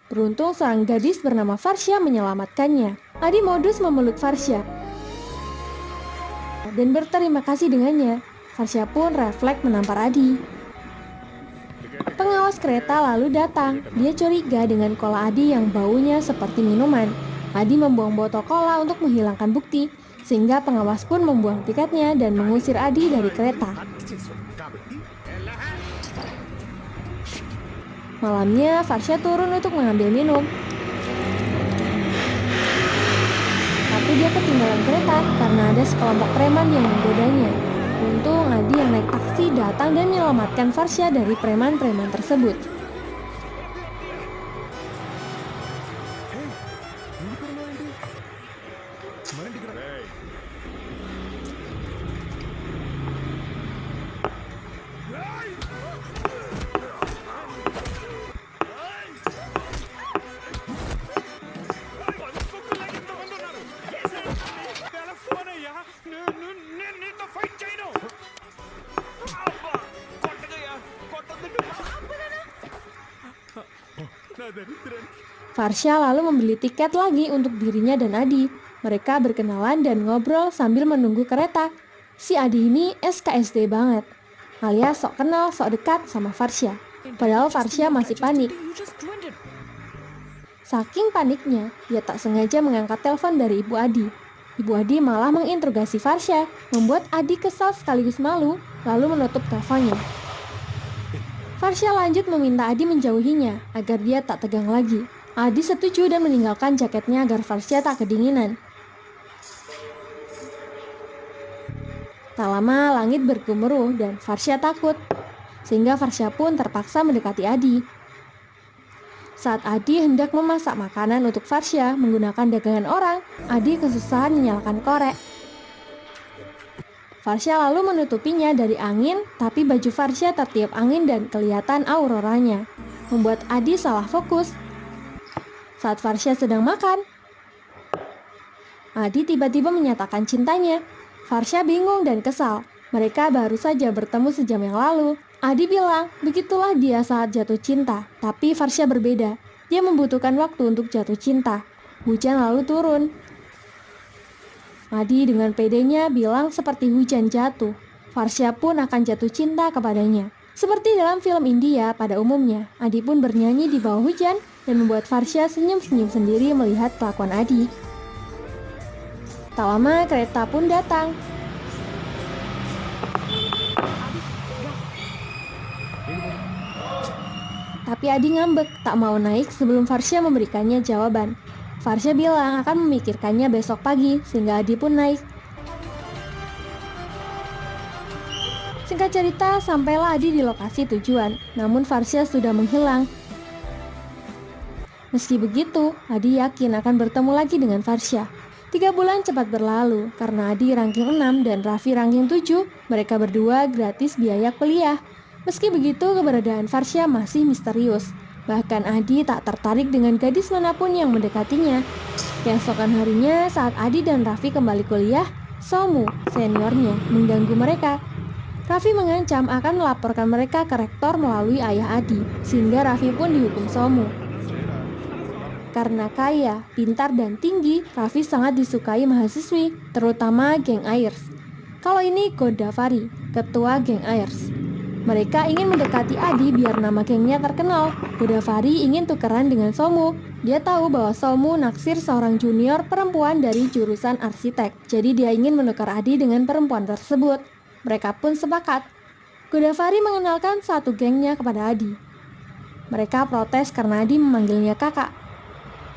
Beruntung seorang gadis bernama Farsha menyelamatkannya. Adi modus memeluk Farsha dan berterima kasih dengannya. Farsha pun refleks menampar Adi. Pengawas kereta lalu datang. Dia curiga dengan kola Adi yang baunya seperti minuman. Adi membuang botol kola untuk menghilangkan bukti, sehingga pengawas pun membuang tiketnya dan mengusir Adi dari kereta. Malamnya, Farsha turun untuk mengambil minum. Tapi dia ketinggalan kereta karena ada sekelompok preman yang menggodanya. Untung Adi yang naik taksi datang dan menyelamatkan Farsha dari preman-preman tersebut. Farsha lalu membeli tiket lagi untuk dirinya dan Adi. Mereka berkenalan dan ngobrol sambil menunggu kereta. Si Adi ini SKSD banget, alias sok kenal, sok dekat sama Farsha. Padahal Farsha masih panik. Saking paniknya, dia tak sengaja mengangkat telepon dari Ibu Adi. Ibu Adi malah menginterogasi Farsha, membuat Adi kesal sekaligus malu, lalu menutup teleponnya. Farsha lanjut meminta Adi menjauhinya agar dia tak tegang lagi. Adi setuju dan meninggalkan jaketnya agar Farsha tak kedinginan. Tak lama langit bergemuruh dan Farsha takut, sehingga Farsha pun terpaksa mendekati Adi. Saat Adi hendak memasak makanan untuk Farsha menggunakan dagangan orang, Adi kesusahan menyalakan korek. Farsha lalu menutupinya dari angin, tapi baju Farsha tertiup angin dan kelihatan auroranya, membuat Adi salah fokus. Saat Farsha sedang makan, Adi tiba-tiba menyatakan cintanya. Farsha bingung dan kesal. Mereka baru saja bertemu sejam yang lalu. Adi bilang, begitulah dia saat jatuh cinta. Tapi Farsha berbeda. Dia membutuhkan waktu untuk jatuh cinta. Hujan lalu turun. Adi dengan pedenya bilang seperti hujan jatuh. Farsha pun akan jatuh cinta kepadanya. Seperti dalam film India pada umumnya, Adi pun bernyanyi di bawah hujan dan membuat Farsha senyum-senyum sendiri melihat kelakuan Adi. Tak lama kereta pun datang. Tapi Adi ngambek, tak mau naik sebelum Farsha memberikannya jawaban. Farsha bilang akan memikirkannya besok pagi, sehingga Adi pun naik. Singkat cerita, sampailah Adi di lokasi tujuan, namun Farsha sudah menghilang. Meski begitu, Adi yakin akan bertemu lagi dengan Farsha. 3 bulan cepat berlalu, karena Adi ranking 6 dan Raffi ranking 7, mereka berdua gratis biaya kuliah. Meski begitu, keberadaan Farsha masih misterius. Bahkan Adi tak tertarik dengan gadis manapun yang mendekatinya. Keesokan harinya, saat Adi dan Raffi kembali kuliah, Somu, seniornya, mengganggu mereka. Raffi mengancam akan melaporkan mereka ke rektor melalui ayah Adi, sehingga Raffi pun dihukum Somu. Karena kaya, pintar, dan tinggi, Raffi sangat disukai mahasiswi, terutama geng Airs. Kalau ini Godavari, ketua geng Airs. Mereka ingin mendekati Adi biar nama gengnya terkenal. Godavari ingin tukeran dengan Somu. Dia tahu bahwa Somu naksir seorang junior perempuan dari jurusan arsitek. Jadi dia ingin menukar Adi dengan perempuan tersebut. Mereka pun sepakat. Godavari mengenalkan satu gengnya kepada Adi. Mereka protes karena Adi memanggilnya kakak.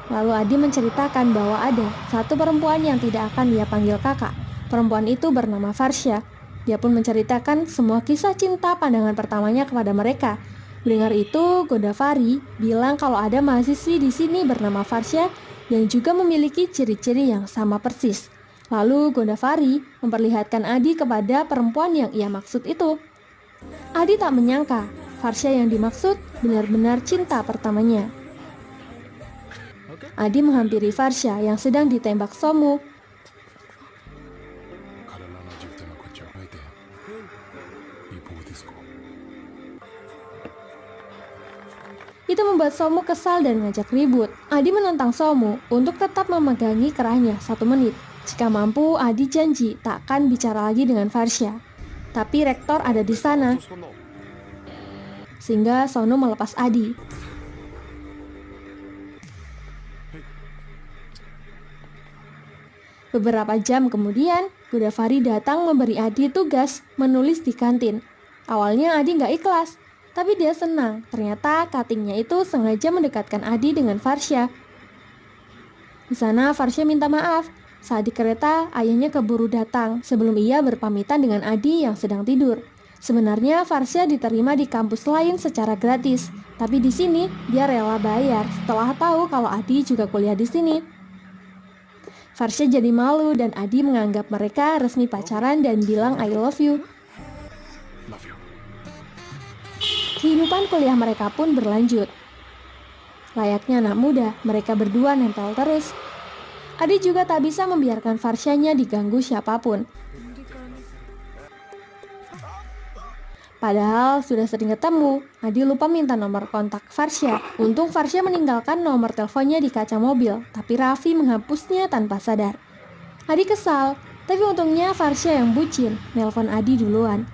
Lalu Adi menceritakan bahwa ada satu perempuan yang tidak akan dia panggil kakak. Perempuan itu bernama Farsha. Dia pun menceritakan semua kisah cinta pandangan pertamanya kepada mereka. Mendengar itu, Godavari bilang kalau ada mahasiswi di sini bernama Farsha yang juga memiliki ciri-ciri yang sama persis. Lalu Godavari memperlihatkan Adi kepada perempuan yang ia maksud itu. Adi tak menyangka Farsha yang dimaksud benar-benar cinta pertamanya. Adi menghampiri Farsha yang sedang ditembak Somu. Itu Itu membuat Somu kesal dan ngajak ribut. Adi menentang Somu untuk tetap memegangi kerahnya 1 menit. Jika mampu, Adi janji tak akan bicara lagi dengan Varsha. Tapi rektor ada di sana, sehingga Sono melepas Adi. Beberapa jam kemudian, Godavari datang memberi Adi tugas menulis di kantin. Awalnya Adi nggak ikhlas, tapi dia senang. Ternyata cuttingnya itu sengaja mendekatkan Adi dengan Varsha. Di sana Varsha minta maaf. Saat di kereta, ayahnya keburu datang sebelum ia berpamitan dengan Adi yang sedang tidur. Sebenarnya Varsha diterima di kampus lain secara gratis, tapi di sini dia rela bayar setelah tahu kalau Adi juga kuliah di sini. Varsha jadi malu dan Adi menganggap mereka resmi pacaran dan bilang I love you. Kehidupan kuliah mereka pun berlanjut. Layaknya anak muda, mereka berdua nempel terus. Adi juga tak bisa membiarkan Varshanya diganggu siapapun. Padahal sudah sering ketemu, Adi lupa minta nomor kontak Varsha. Untung Varsha meninggalkan nomor teleponnya di kaca mobil, tapi Raffi menghapusnya tanpa sadar. Adi kesal, tapi untungnya Varsha yang bucin, nelpon Adi duluan.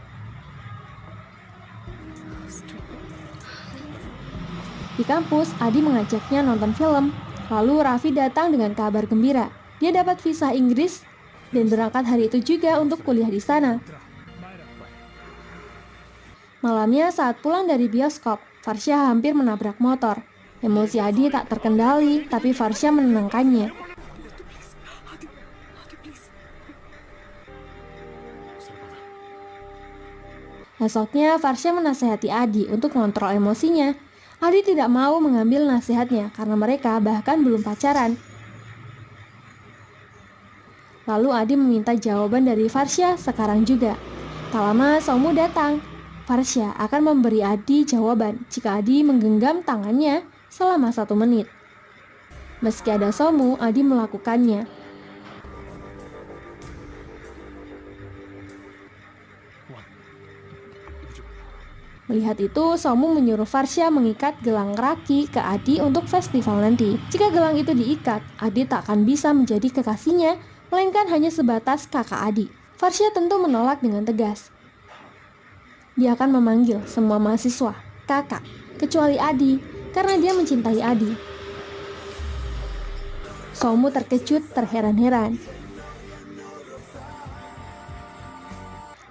Di kampus, Adi mengajaknya nonton film. Lalu Raffi datang dengan kabar gembira. Dia dapat visa Inggris dan berangkat hari itu juga untuk kuliah di sana. Malamnya saat pulang dari bioskop, Varsha hampir menabrak motor. Emosi Adi tak terkendali, tapi Varsha menenangkannya. Esoknya, Varsha menasihati Adi untuk mengontrol emosinya. Adi tidak mau mengambil nasihatnya karena mereka bahkan belum pacaran. Lalu Adi meminta jawaban dari Varsha sekarang juga. Tak lama Somu datang. Varsha akan memberi Adi jawaban jika Adi menggenggam tangannya selama 1 menit. Meski ada Somu, Adi melakukannya. Melihat itu, Somu menyuruh Varsha mengikat gelang raki ke Adi untuk festival nanti. Jika gelang itu diikat, Adi tak akan bisa menjadi kekasihnya, melainkan hanya sebatas kakak Adi. Varsha tentu menolak dengan tegas. Dia akan memanggil semua mahasiswa kakak, kecuali Adi, karena dia mencintai Adi. Somu terkejut terheran-heran.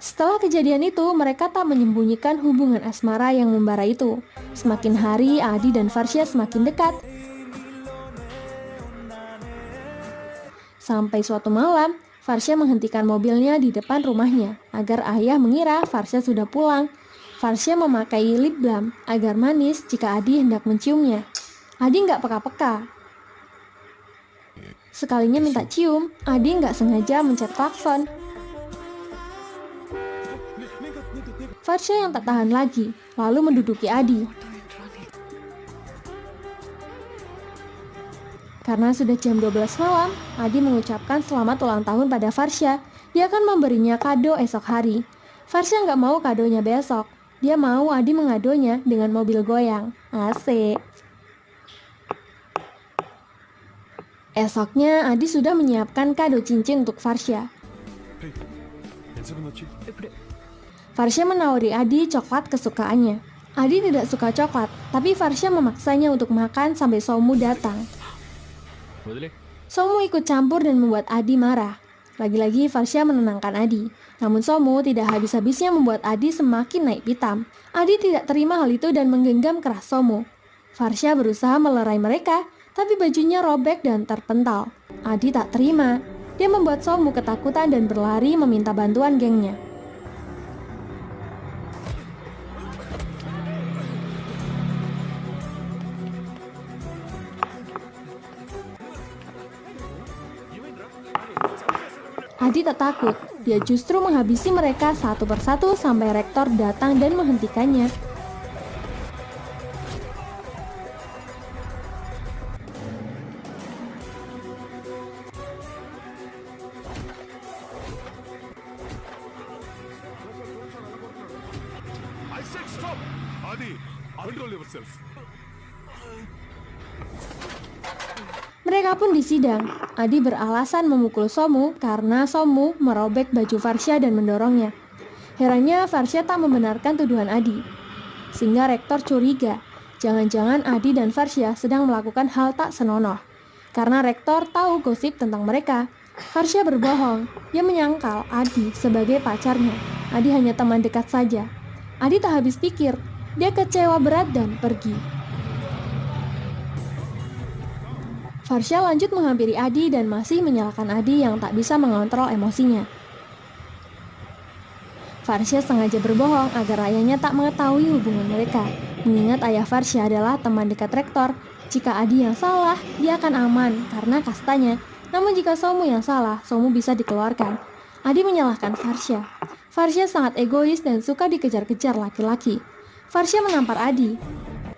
Setelah kejadian itu, mereka tak menyembunyikan hubungan asmara yang membara itu. Semakin hari, Adi dan Varsha semakin dekat. Sampai suatu malam, Varsha menghentikan mobilnya di depan rumahnya agar ayah mengira Varsha sudah pulang. Varsha memakai lip balm agar manis jika Adi hendak menciumnya. Adi nggak peka-peka. Sekalinya minta cium, Adi nggak sengaja mencet klakson. Varsha yang tak tahan lagi, lalu menduduki Adi. Karena sudah jam 12 malam, Adi mengucapkan selamat ulang tahun pada Varsha. Dia akan memberinya kado esok hari. Varsha nggak mau kadonya besok. Dia mau Adi mengadonya dengan mobil goyang. Asik. Esoknya, Adi sudah menyiapkan kado cincin untuk Varsha. Varsha menawari Adi coklat kesukaannya. Adi tidak suka coklat, tapi Varsha memaksanya untuk makan sampai Somu datang. Somu ikut campur dan membuat Adi marah. Lagi-lagi Varsha menenangkan Adi. Namun Somu tidak habis-habisnya membuat Adi semakin naik pitam. Adi tidak terima hal itu dan menggenggam keras Somu. Varsha berusaha melerai mereka, tapi bajunya robek dan terpental. Adi tak terima. Dia membuat Somu ketakutan dan berlari meminta bantuan gengnya. Adi tak takut, dia justru menghabisi mereka satu persatu sampai rektor datang dan menghentikannya. I said stop! Adi, control yourself. Mereka pun disidang. Adi beralasan memukul Somu karena Somu merobek baju Farsha dan mendorongnya. Herannya Farsha tak membenarkan tuduhan Adi. Sehingga rektor curiga, jangan-jangan Adi dan Farsha sedang melakukan hal tak senonoh. Karena rektor tahu gosip tentang mereka. Farsha berbohong, dia menyangkal Adi sebagai pacarnya. Adi hanya teman dekat saja. Adi tak habis pikir, dia kecewa berat dan pergi. Farsha lanjut menghampiri Adi dan masih menyalahkan Adi yang tak bisa mengontrol emosinya. Farsha sengaja berbohong agar ayahnya tak mengetahui hubungan mereka, mengingat ayah Farsha adalah teman dekat rektor. Jika Adi yang salah, dia akan aman karena kastanya. Namun jika Somu yang salah, Somu bisa dikeluarkan. Adi menyalahkan Farsha. Farsha sangat egois dan suka dikejar-kejar laki-laki. Farsha menampar Adi.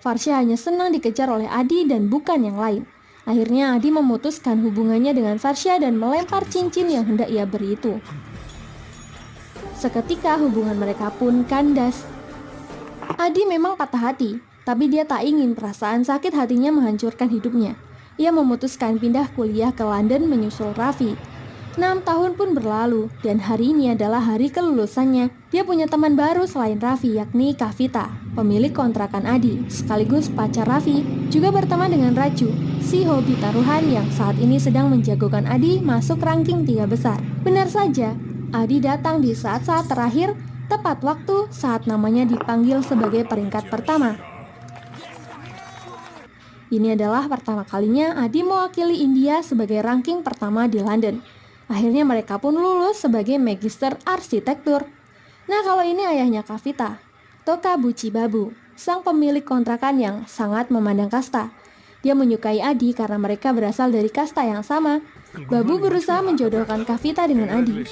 Farsha hanya senang dikejar oleh Adi dan bukan yang lain. Akhirnya Adi memutuskan hubungannya dengan Farsha dan melempar cincin yang hendak ia beri itu. Seketika hubungan mereka pun kandas. Adi memang patah hati, tapi dia tak ingin perasaan sakit hatinya menghancurkan hidupnya. Ia memutuskan pindah kuliah ke London menyusul Raffi. 6 tahun pun berlalu, dan hari ini adalah hari kelulusannya. Dia punya teman baru selain Raffi, yakni Kavita, pemilik kontrakan Adi, sekaligus pacar Raffi, juga berteman dengan Raju, si hobi taruhan yang saat ini sedang menjagokan Adi masuk ranking 3 besar. Benar saja, Adi datang di saat-saat terakhir, tepat waktu saat namanya dipanggil sebagai peringkat pertama. Ini adalah pertama kalinya Adi mewakili India sebagai ranking pertama di London. Akhirnya mereka pun lulus sebagai Magister Arsitektur. Nah, kalau ini ayahnya Kavita, Toka Buci Babu, sang pemilik kontrakan yang sangat memandang kasta. Dia menyukai Adi karena mereka berasal dari kasta yang sama. Babu berusaha menjodohkan Kavita dengan Adi.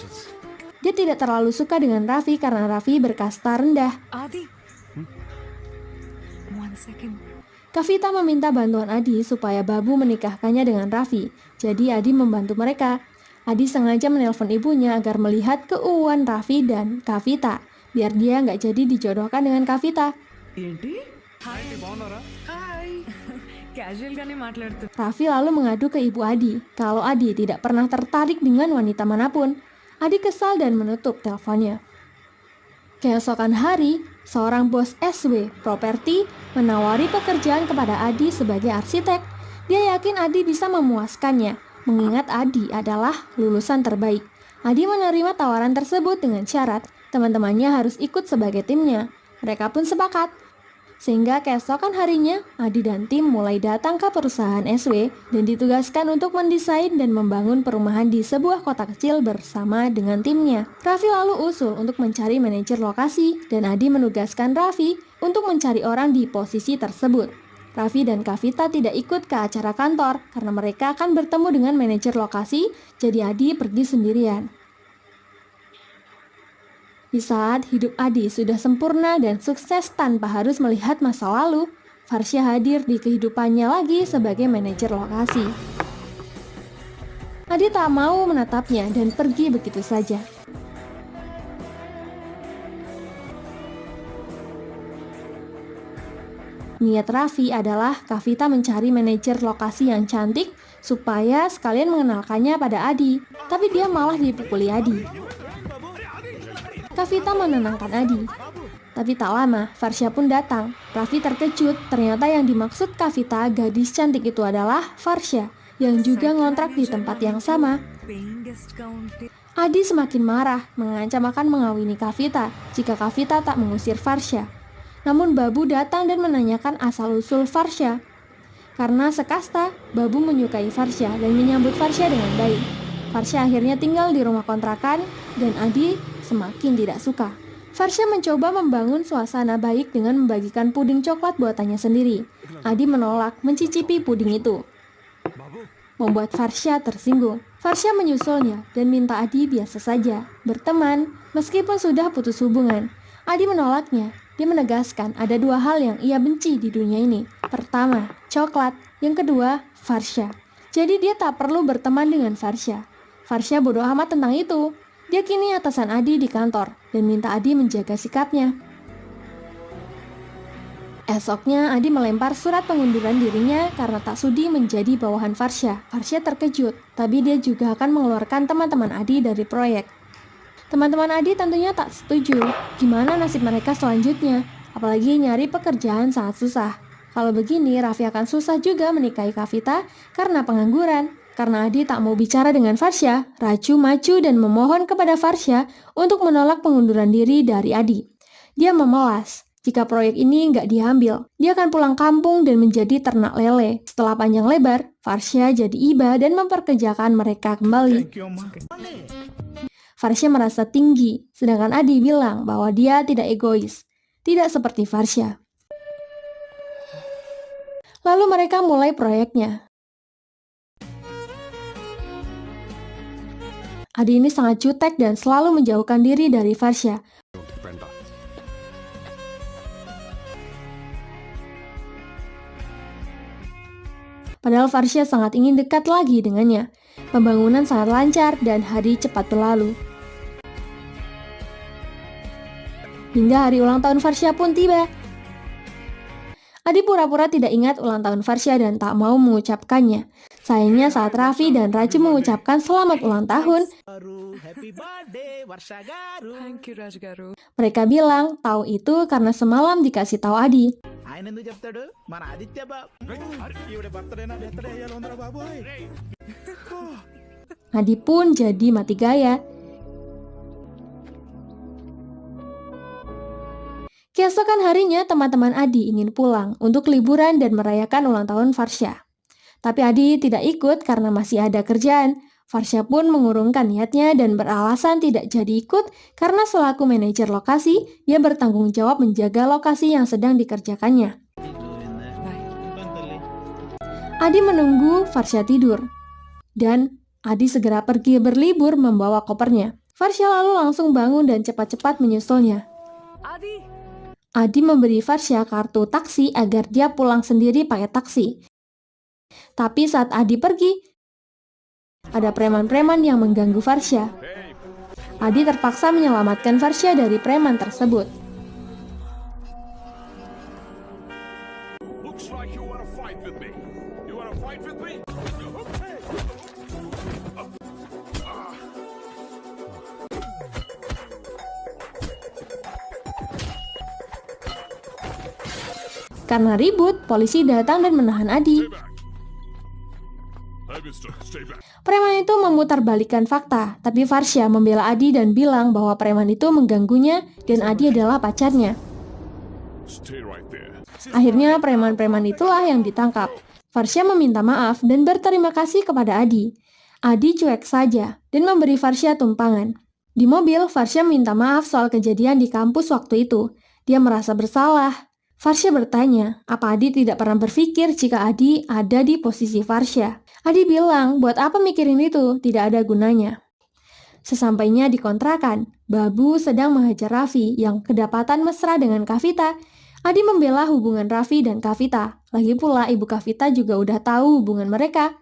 Dia tidak terlalu suka dengan Raffi karena Raffi berkasta rendah. Adi, 1 second. Kavita meminta bantuan Adi supaya Babu menikahkannya dengan Raffi. Jadi Adi membantu mereka. Adi sengaja menelpon ibunya agar melihat keuuan Raffi dan Kavita, biar dia nggak jadi dijodohkan dengan Kavita. ఏంటి hi casual గానే మాట్లాడుతూ Raffi lalu mengadu ke ibu Adi kalau Adi tidak pernah tertarik dengan wanita manapun. Adi kesal dan menutup teleponnya. Keesokan hari, seorang bos SW Properti menawari pekerjaan kepada Adi sebagai arsitek. Dia yakin Adi bisa memuaskannya, mengingat Adi adalah lulusan terbaik. Adi menerima tawaran tersebut dengan syarat teman-temannya harus ikut sebagai timnya. Mereka pun sepakat. Sehingga keesokan harinya, Adi dan tim mulai datang ke perusahaan SW dan ditugaskan untuk mendesain dan membangun perumahan di sebuah kota kecil bersama dengan timnya. Raffi lalu usul untuk mencari manajer lokasi dan Adi menugaskan Raffi untuk mencari orang di posisi tersebut. Raffi dan Kavita tidak ikut ke acara kantor karena mereka akan bertemu dengan manajer lokasi, jadi Adi pergi sendirian. Di saat hidup Adi sudah sempurna dan sukses tanpa harus melihat masa lalu, Farsha hadir di kehidupannya lagi sebagai manajer lokasi. Adi tak mau menatapnya dan pergi begitu saja. Niat Raffi adalah Kavita mencari manajer lokasi yang cantik supaya sekalian mengenalkannya pada Adi, tapi dia malah dipukuli Adi. Kavita menenangkan Adi. Tapi tak lama, Farsha pun datang. Raffi terkejut, ternyata yang dimaksud Kavita, gadis cantik itu adalah Farsha, yang juga ngontrak di tempat yang sama. Adi semakin marah, mengancam akan mengawini Kavita jika Kavita tak mengusir Farsha. Namun Babu datang dan menanyakan asal-usul Farsha. Karena sekasta, Babu menyukai Farsha dan menyambut Farsha dengan baik. Farsha akhirnya tinggal di rumah kontrakan dan Adi semakin tidak suka. Farsha mencoba membangun suasana baik dengan membagikan puding coklat buatannya sendiri. Adi menolak mencicipi puding itu, membuat Farsha tersinggung. Farsha menyusulnya dan minta Adi biasa saja, berteman meskipun sudah putus hubungan. Adi menolaknya. Dia menegaskan ada 2 hal yang ia benci di dunia ini. Pertama, coklat. Yang kedua, Farsha. Jadi dia tak perlu berteman dengan Farsha. Farsha bodoh amat tentang itu. Dia kini atasan Adi di kantor dan minta Adi menjaga sikapnya. Esoknya, Adi melempar surat pengunduran dirinya karena tak sudi menjadi bawahan Farsya. Farsya terkejut, tapi dia juga akan mengeluarkan teman-teman Adi dari proyek. Teman-teman Adi tentunya tak setuju. Gimana nasib mereka selanjutnya? Apalagi nyari pekerjaan sangat susah. Kalau begini, Raffi akan susah juga menikahi Kavita karena pengangguran. Karena Adi tak mau bicara dengan Farsya, Raju maju dan memohon kepada Farsya untuk menolak pengunduran diri dari Adi. Dia memelas. Jika proyek ini nggak diambil, dia akan pulang kampung dan menjadi ternak lele. Setelah panjang lebar, Farsya jadi iba dan memperkerjakan mereka kembali. Farsya merasa tinggi, sedangkan Adi bilang bahwa dia tidak egois. Tidak seperti Farsya. Lalu mereka mulai proyeknya. Adi ini sangat jutek dan selalu menjauhkan diri dari Farsya. Padahal Farsya sangat ingin dekat lagi dengannya. Pembangunan sangat lancar dan hari cepat berlalu. Hingga hari ulang tahun Farsya pun tiba. Adi pura-pura tidak ingat ulang tahun Farsya dan tak mau mengucapkannya. Sayangnya saat Raffi dan Raju mengucapkan selamat ulang tahun, Thank you, Raj Garu. mereka bilang tahu itu karena semalam dikasih tahu Adi. Adi pun jadi mati gaya. Keesokan harinya teman-teman Adi ingin pulang untuk liburan dan merayakan ulang tahun Farsya. Tapi Adi tidak ikut karena masih ada kerjaan. Farsya pun mengurungkan niatnya dan beralasan tidak jadi ikut karena selaku manajer lokasi, dia bertanggung jawab menjaga lokasi yang sedang dikerjakannya. Adi menunggu Farsya tidur. Dan Adi segera pergi berlibur membawa kopernya. Farsya lalu langsung bangun dan cepat-cepat menyusulnya. Adi, Adi memberi Farsya kartu taksi agar dia pulang sendiri pakai taksi. Tapi saat Adi pergi, ada preman-preman yang mengganggu Farsya. Adi terpaksa menyelamatkan Farsya dari preman tersebut. Looks like you wanna fight with me. You wanna fight with me? Karena ribut, polisi datang dan menahan Adi. Stay back. Hey, mister, stay back. Preman itu memutarbalikkan fakta, tapi Farsya membela Adi dan bilang bahwa preman itu mengganggunya dan Adi adalah pacarnya. Stay right there. Akhirnya preman-preman itulah yang ditangkap. Farsya meminta maaf dan berterima kasih kepada Adi. Adi cuek saja dan memberi Farsya tumpangan. Di mobil, Farsya minta maaf soal kejadian di kampus waktu itu. Dia merasa bersalah. Farsya bertanya, apa Adi tidak pernah berpikir jika Adi ada di posisi Farsya? Adi bilang, buat apa mikirin itu? Tidak ada gunanya. Sesampainya di kontrakan, Babu sedang menghajar Raffi yang kedapatan mesra dengan Kavita. Adi membela hubungan Raffi dan Kavita. Lagi pula ibu Kavita juga udah tahu hubungan mereka.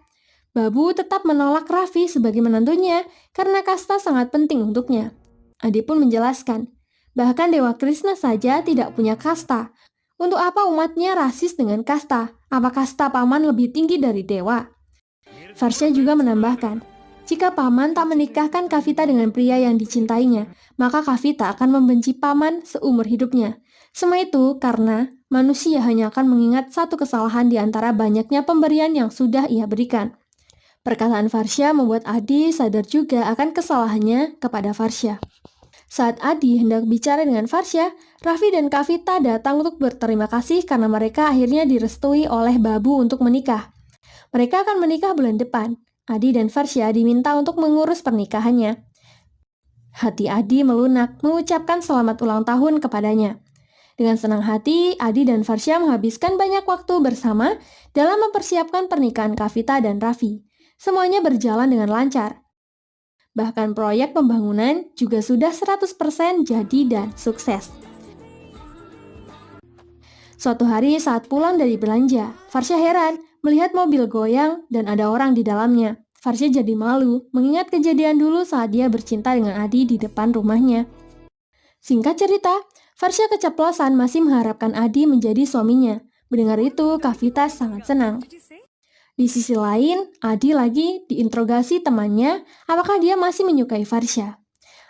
Babu tetap menolak Raffi sebagai menantunya karena kasta sangat penting untuknya. Adi pun menjelaskan, bahkan Dewa Krishna saja tidak punya kasta. Untuk apa umatnya rasis dengan kasta? Apa kasta paman lebih tinggi dari dewa? Farsya juga menambahkan, jika paman tak menikahkan Kavita dengan pria yang dicintainya, maka Kavita akan membenci paman seumur hidupnya. Semua itu karena manusia hanya akan mengingat satu kesalahan di antara banyaknya pemberian yang sudah ia berikan. Perkataan Farsya membuat Adi sadar juga akan kesalahannya kepada Farsya. Saat Adi hendak bicara dengan Farsya, Raffi dan Kavita datang untuk berterima kasih karena mereka akhirnya direstui oleh Babu untuk menikah. Mereka akan menikah bulan depan. Adi dan Farsya diminta untuk mengurus pernikahannya. Hati Adi melunak mengucapkan selamat ulang tahun kepadanya. Dengan senang hati, Adi dan Farsya menghabiskan banyak waktu bersama dalam mempersiapkan pernikahan Kavita dan Raffi. Semuanya berjalan dengan lancar. Bahkan proyek pembangunan juga sudah 100% jadi dan sukses. Suatu hari saat pulang dari belanja, Farsya heran melihat mobil goyang dan ada orang di dalamnya. Farsya jadi malu mengingat kejadian dulu saat dia bercinta dengan Adi di depan rumahnya. Singkat cerita, Farsya keceplosan masih mengharapkan Adi menjadi suaminya. Mendengar itu, Kak Vita sangat senang. Di sisi lain, Adi lagi diinterogasi temannya apakah dia masih menyukai Farsya.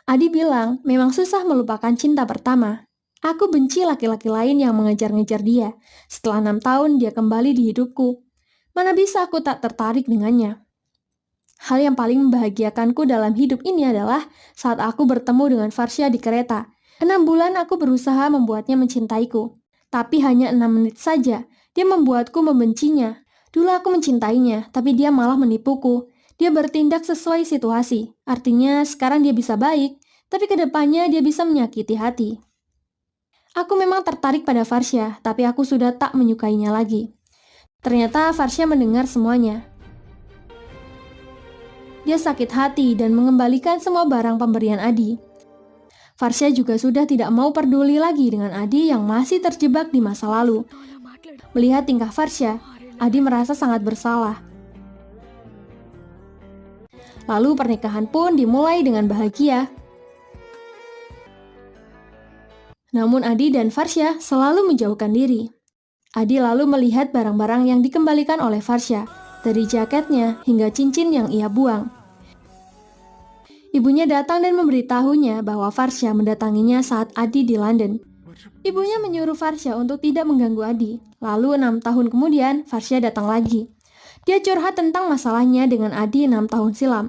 Adi bilang memang susah melupakan cinta pertama. Aku benci laki-laki lain yang mengejar-ngejar dia. Setelah 6 tahun dia kembali di hidupku. Mana bisa aku tak tertarik dengannya. Hal yang paling membahagiakanku dalam hidup ini adalah saat aku bertemu dengan Farsya di kereta. 6 bulan aku berusaha membuatnya mencintaiku. Tapi hanya 6 menit saja, dia membuatku membencinya. Dulu aku mencintainya, tapi dia malah menipuku. Dia bertindak sesuai situasi. Artinya sekarang dia bisa baik, tapi kedepannya dia bisa menyakiti hati. Aku memang tertarik pada Farsya, tapi aku sudah tak menyukainya lagi. Ternyata Farsya mendengar semuanya. Dia sakit hati dan mengembalikan semua barang pemberian Adi. Farsya juga sudah tidak mau peduli lagi dengan Adi yang masih terjebak di masa lalu. Melihat tingkah Farsya, Adi merasa sangat bersalah. Lalu pernikahan pun dimulai dengan bahagia. Namun Adi dan Farsya selalu menjauhkan diri. Adi lalu melihat barang-barang yang dikembalikan oleh Farsya, dari jaketnya hingga cincin yang ia buang. Ibunya datang dan memberitahunya bahwa Farsya mendatanginya saat Adi di London. Ibunya menyuruh Farsya untuk tidak mengganggu Adi. Lalu 6 tahun kemudian, Farsya datang lagi. Dia curhat tentang masalahnya dengan Adi 6 tahun silam.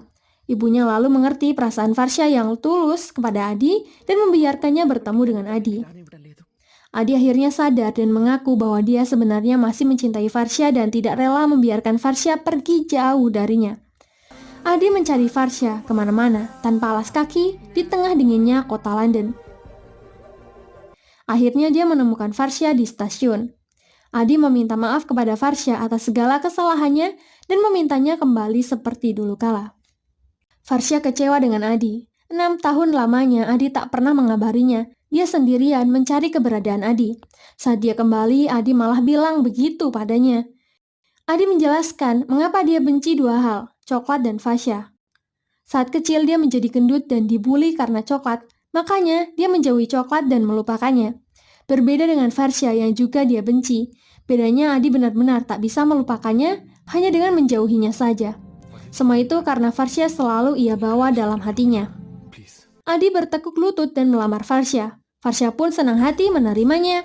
Ibunya lalu mengerti perasaan Farsya yang tulus kepada Adi dan membiarkannya bertemu dengan Adi. Adi akhirnya sadar dan mengaku bahwa dia sebenarnya masih mencintai Farsya dan tidak rela membiarkan Farsya pergi jauh darinya. Adi mencari Farsya kemana-mana tanpa alas kaki di tengah dinginnya kota London. Akhirnya dia menemukan Farsya di stasiun. Adi meminta maaf kepada Farsya atas segala kesalahannya dan memintanya kembali seperti dulu kala. Farsya kecewa dengan Adi. 6 tahun lamanya Adi tak pernah mengabarinya. Dia sendirian mencari keberadaan Adi. Saat dia kembali, Adi malah bilang begitu padanya. Adi menjelaskan mengapa dia benci 2 hal, coklat dan Farsya. Saat kecil dia menjadi gendut dan dibully karena coklat, makanya dia menjauhi coklat dan melupakannya. Berbeda dengan Farsya yang juga dia benci. Bedanya Adi benar-benar tak bisa melupakannya hanya dengan menjauhinya saja. Semua itu karena Farsya selalu ia bawa dalam hatinya. Adi bertekuk lutut dan melamar Farsya. Farsya pun senang hati menerimanya.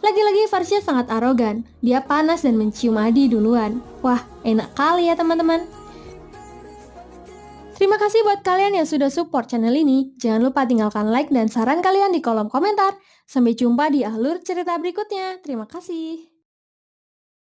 Lagi-lagi Farsya sangat arogan. Dia panas dan mencium Adi duluan. Wah, enak kali ya teman-teman. Terima kasih buat kalian yang sudah support channel ini. Jangan lupa tinggalkan like dan saran kalian di kolom komentar. Sampai jumpa di alur cerita berikutnya. Terima kasih.